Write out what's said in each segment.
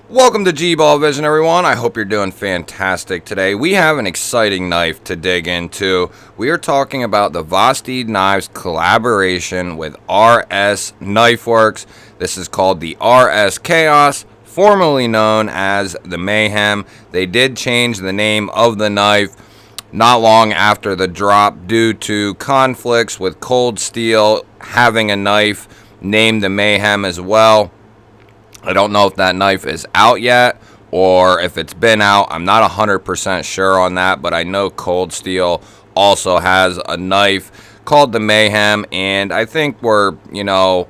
Welcome to GBALL VISION, everyone. I hope you're doing fantastic today. We have an exciting knife to dig into. We are talking about the Vosteed Knives collaboration with RS Knifeworks. This is called the RS Chaos, formerly known as the Mayhem. They did change the name of the knife not long after the drop due to conflicts with Cold Steel having a knife named the Mayhem as well. I don't know if that knife is out yet or if it's been out. I'm not 100% sure on that, but I know Cold Steel also has a knife called the Mayhem, and I think that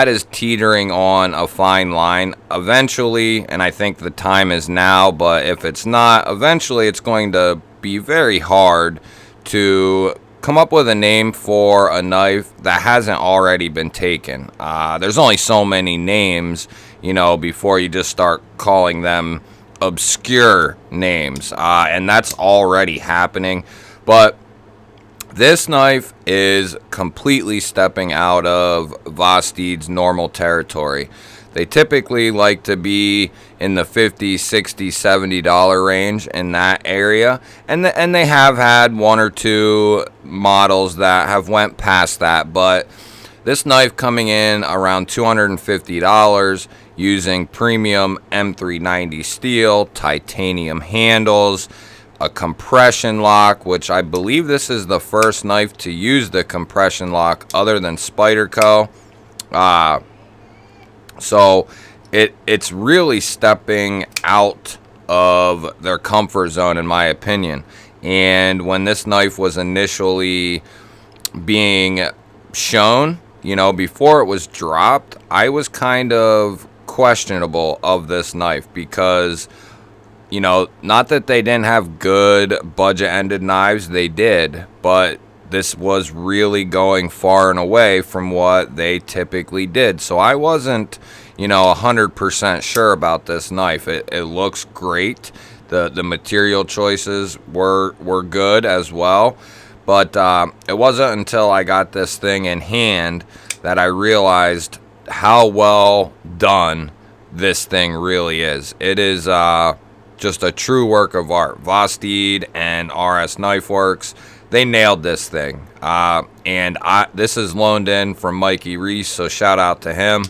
is teetering on a fine line eventually, and I think the time is now, but if it's not, eventually it's going to be very hard to come up with a name for a knife that hasn't already been taken. There's only so many names, before you just start calling them obscure names, and that's already happening. But this knife is completely stepping out of Vosteed's normal territory. They typically like to be in the $50, $60, $70 range in that area. And they have had one or two models that have went past that. But this knife coming in around $250 using premium M390 steel, titanium handles, a compression lock, which I believe this is the first knife to use the compression lock other than Spyderco. So it's really stepping out of their comfort zone, in my opinion. And when this knife was initially being shown, before it was dropped, I was kind of questionable of this knife because, not that they didn't have good budget-ended knives, they did, but this was really going far and away from what they typically did. So I wasn't, 100% sure about this knife. It looks great. The material choices were good as well. But it wasn't until I got this thing in hand that I realized how well done this thing really is. It is just a true work of art. Vosteed and RS Knifeworks, they nailed this thing. This is loaned in from Mikey Reese, so shout out to him.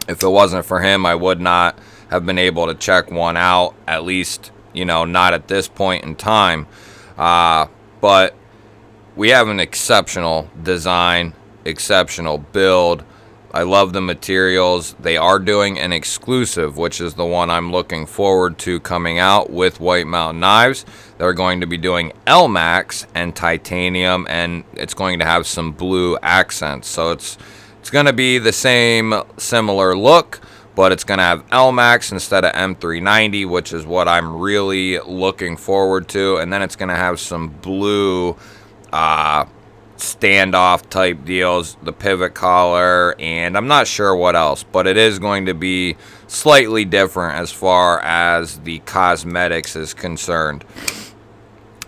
If it wasn't for him, I would not have been able to check one out, at least, not at this point in time. But we have an exceptional design, exceptional build. I love the materials. They are doing an exclusive, which is the one I'm looking forward to coming out with White Mountain Knives. They're going to be doing LMAX and titanium, and it's going to have some blue accents. So it's going to be the same similar look, but it's going to have LMAX instead of M390, which is what I'm really looking forward to. And then it's going to have some blue standoff type deals, the pivot collar, and I'm not sure what else, but it is going to be slightly different as far as the cosmetics is concerned.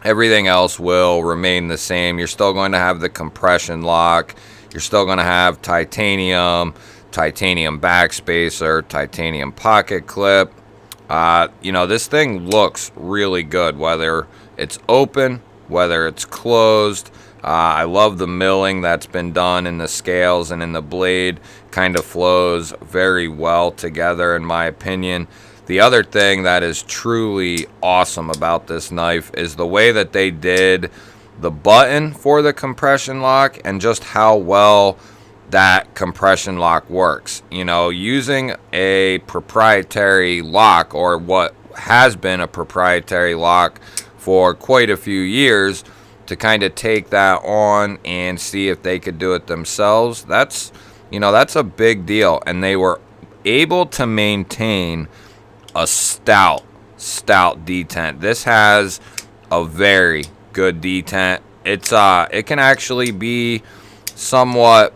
Everything else will remain the same. You're still going to have the compression lock. You're still going to have titanium backspacer, titanium pocket clip. This thing looks really good, whether it's open, whether it's closed. I love the milling that's been done in the scales and in the blade. Kind of flows very well together, in my opinion. The other thing that is truly awesome about this knife is the way that they did the button for the compression lock and just how well that compression lock works. Using a proprietary lock, or what has been a proprietary lock for quite a few years, to kind of take that on and see if they could do it themselves, that's a big deal. And they were able to maintain a stout detent. This has a very good detent. It can actually be somewhat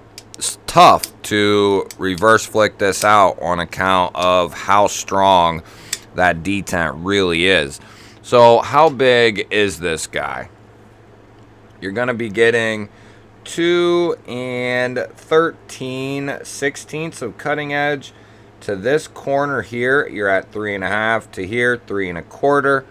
tough to reverse flick this out on account of how strong that detent really is. So how big is this guy? You're going to be getting 2 13/16 of cutting edge, to this corner here, you're at 3.5. To here, 3.25.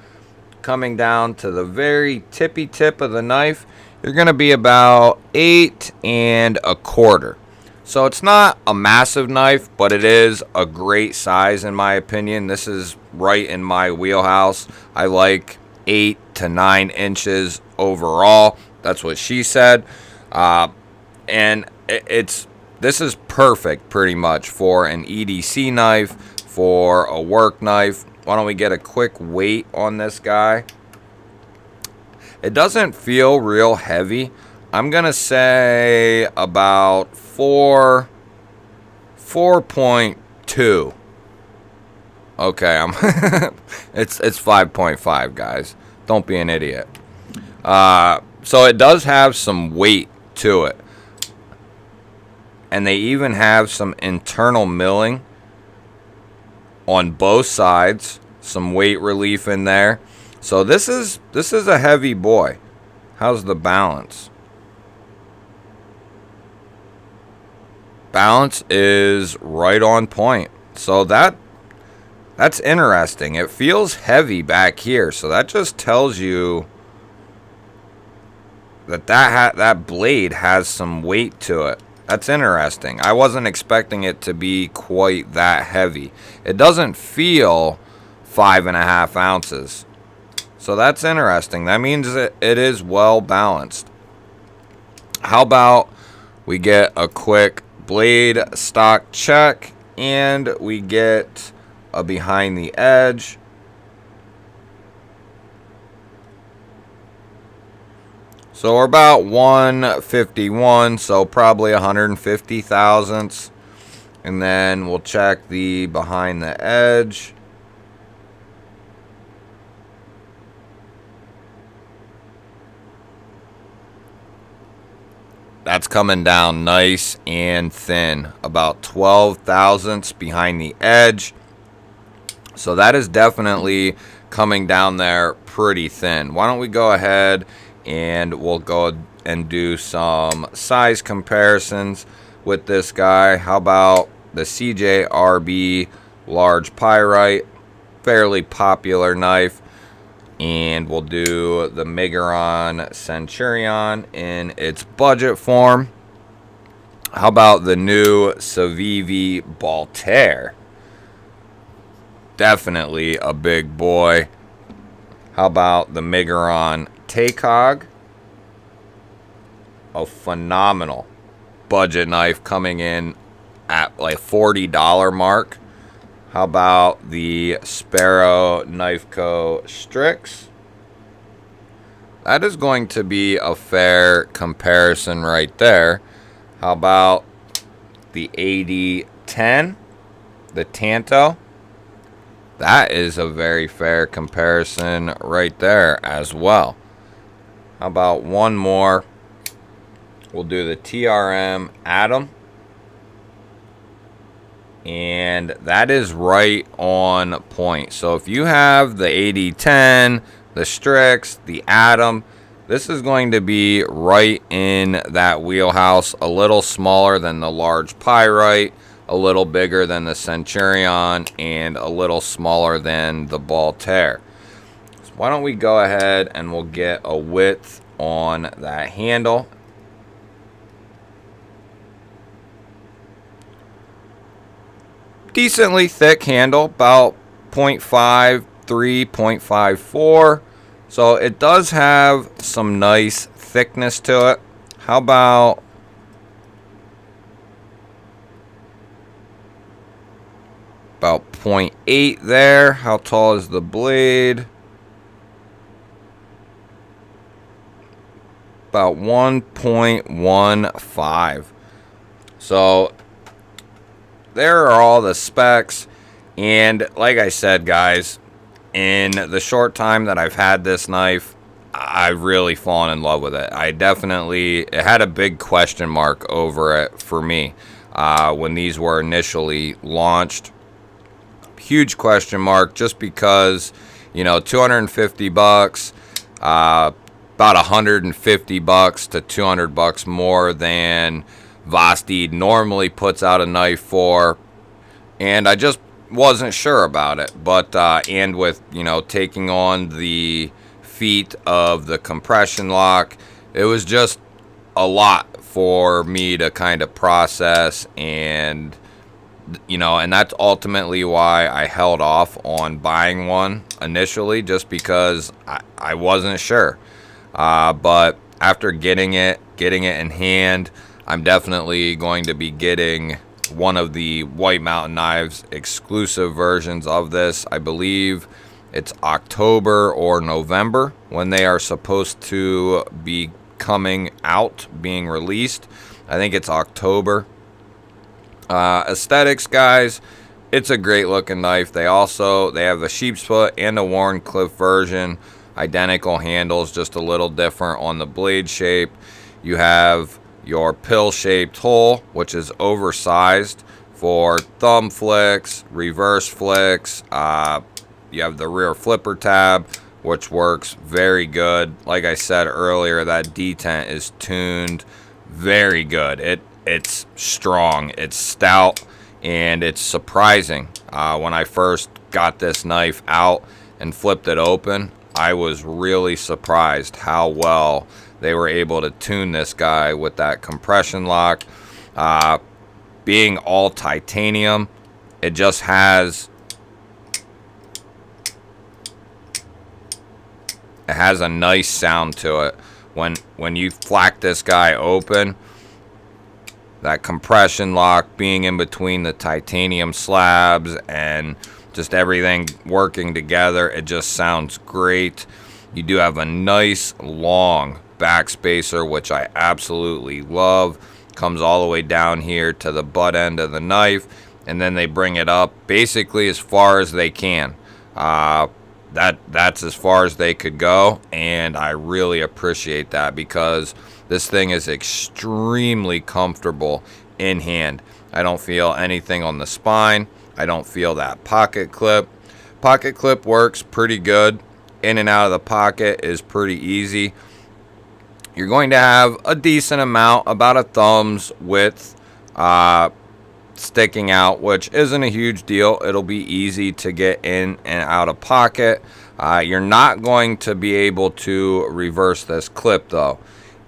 Coming down to the very tippy tip of the knife, you're going to be about 8.25. So it's not a massive knife, but it is a great size in my opinion. This is right in my wheelhouse. I like 8 to 9 inches overall. That's what she said. And this is perfect pretty much for an EDC knife, for a work knife. Why don't we get a quick weight on this guy? It doesn't feel real heavy. I'm going to say about 4.2. Okay, it's 5.5, guys. Don't be an idiot. So it does have some weight to it. And they even have some internal milling on both sides. Some weight relief in there. So this is a heavy boy. How's the balance? Balance is right on point. So that's interesting. It feels heavy back here. So that just tells you that blade has some weight to it. That's interesting. I wasn't expecting it to be quite that heavy. It doesn't feel 5.5 ounces. So that's interesting. That means it is well balanced. How about we get a quick blade stock check and we get a behind the edge. So we're about 151, so probably 150 thousandths. And then we'll check the behind the edge. That's coming down nice and thin, about 12 thousandths behind the edge. So that is definitely coming down there pretty thin. Why don't we go ahead and we'll go and do some size comparisons with this guy. How about the CJRB large pyrite, fairly popular knife. And we'll do the Megaron Centurion in its budget form. How about the new Civivi Baltair? Definitely a big boy. How about the Megaron Tacog? A phenomenal budget knife coming in at like $40 mark. How about the Sparrow Knife Co. Strix? That is going to be a fair comparison right there. How about the AD10, the Tanto? That is a very fair comparison right there as well. How about one more? We'll do the TRM Atom. And that is right on point. So if you have the AD10, the Strix, the Atom, this is going to be right in that wheelhouse. A little smaller than the large pyrite, a little bigger than the Centurion, and a little smaller than the Baltair. So why don't we go ahead and we'll get a width on that handle. Decently thick handle, about 0.53, 0.54. So it does have some nice thickness to it. How about about 0.8 there? How tall is the blade? About 1.15. So there are all the specs, and like I said, guys, in the short time that I've had this knife, I've really fallen in love with it. It had a big question mark over it for me when these were initially launched. Huge question mark, just because, you know, $250, about $150 to $200 more than Vosteed normally puts out a knife for. and I just wasn't sure about it. But and with, you know, taking on the feat of the compression lock, it was just a lot for me to kind of process, and you know, and that's ultimately why I held off on buying one initially, just because I wasn't sure. But after getting it in hand, I'm definitely going to be getting one of the White Mountain Knives exclusive versions of this. I believe it's October or November when they are supposed to be coming out, being released. I think it's October. Aesthetics, guys, it's a great looking knife. They have a sheep's foot and a Warncliffe version, identical handles, just a little different on the blade shape. You have your pill shaped hole, which is oversized for thumb flicks, reverse flicks. You have the rear flipper tab, which works very good. Like I said earlier, that detent is tuned very good. It's strong, it's stout, and it's surprising. When I first got this knife out and flipped it open, I was really surprised how well they were able to tune this guy with that compression lock. Being all titanium, it just has a nice sound to it. When you flack this guy open, that compression lock being in between the titanium slabs and just everything working together, it just sounds great. You do have a nice long backspacer, which I absolutely love. Comes all the way down here to the butt end of the knife, and then they bring it up basically as far as they can. That's as far as they could go, and I really appreciate that because this thing is extremely comfortable in hand. I don't feel anything on the spine. I don't feel that pocket clip. Pocket clip works pretty good. In and out of the pocket is pretty easy. You're going to have a decent amount, about a thumb's width, sticking out, which isn't a huge deal. It'll be easy to get in and out of pocket. You're not going to be able to reverse this clip though,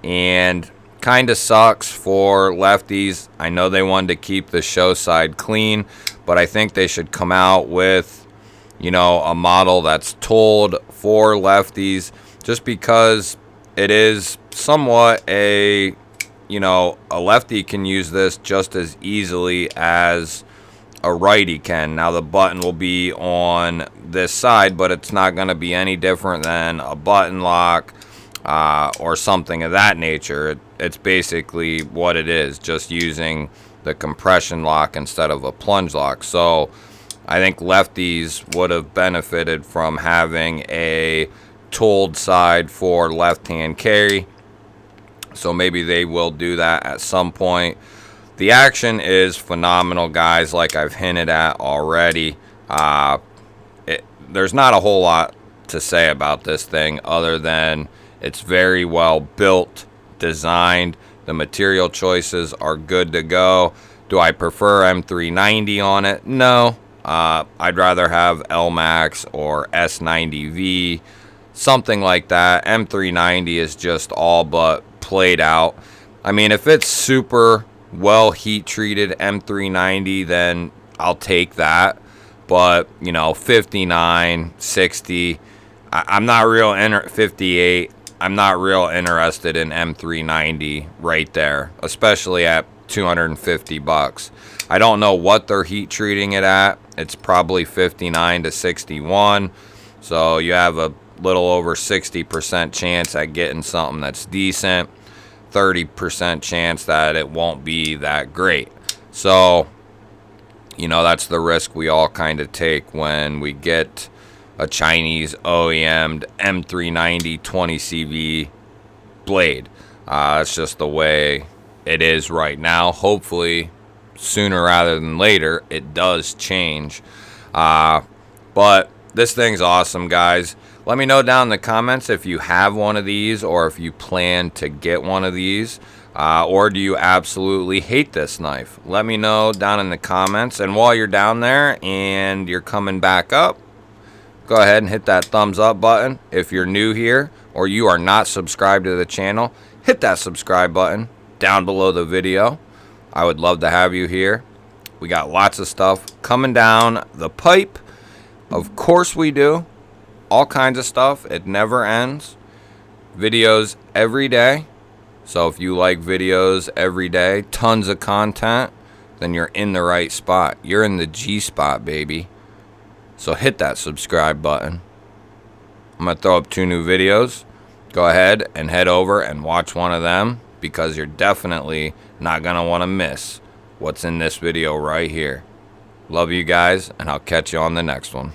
and kind of sucks for lefties. I know they wanted to keep the show side clean, but I think they should come out with, you know, a model that's tooled for lefties, just because it is somewhat a, you know, a lefty can use this just as easily as a righty can. Now the button will be on this side, but it's not going to be any different than a button lock or something of that nature. It's basically what it is, just using the compression lock instead of a plunge lock. So I think lefties would have benefited from having a tooled side for left-hand carry. So maybe they will do that at some point. The action is phenomenal, guys, like I've hinted at already. There's not a whole lot to say about this thing other than it's very well built, designed. The material choices are good to go. Do I prefer M390 on it? No. I'd rather have LMAX or S90V, something like that. M390 is just all but played out. I mean, if it's super well heat treated M390, then I'll take that. But, you know, 59, 60, I'm not real 58. I'm not real interested in M390 right there, especially at $250. I don't know what they're heat treating it at. It's probably 59 to 61. So you have a little over 60% chance at getting something that's decent. 30% chance that it won't be that great. So, you know, that's the risk we all kind of take when we get a Chinese OEM'd M390 20CV blade. It's just the way it is right now. Hopefully, sooner rather than later, it does change. But this thing's awesome, guys. Let me know down in the comments if you have one of these or if you plan to get one of these. Or do you absolutely hate this knife? Let me know down in the comments. And while you're down there and you're coming back up, go ahead and hit that thumbs up button. If you're new here or you are not subscribed to the channel, hit that subscribe button down below the video. I would love to have you here. We got lots of stuff coming down the pipe. Of course we do. All kinds of stuff. It never ends. Videos every day. So if you like videos every day, tons of content, then you're in the right spot. You're in the G spot, baby. So hit that subscribe button. I'm going to throw up 2 new videos. Go ahead and head over and watch one of them, because you're definitely not going to want to miss what's in this video right here. Love you guys, and I'll catch you on the next one.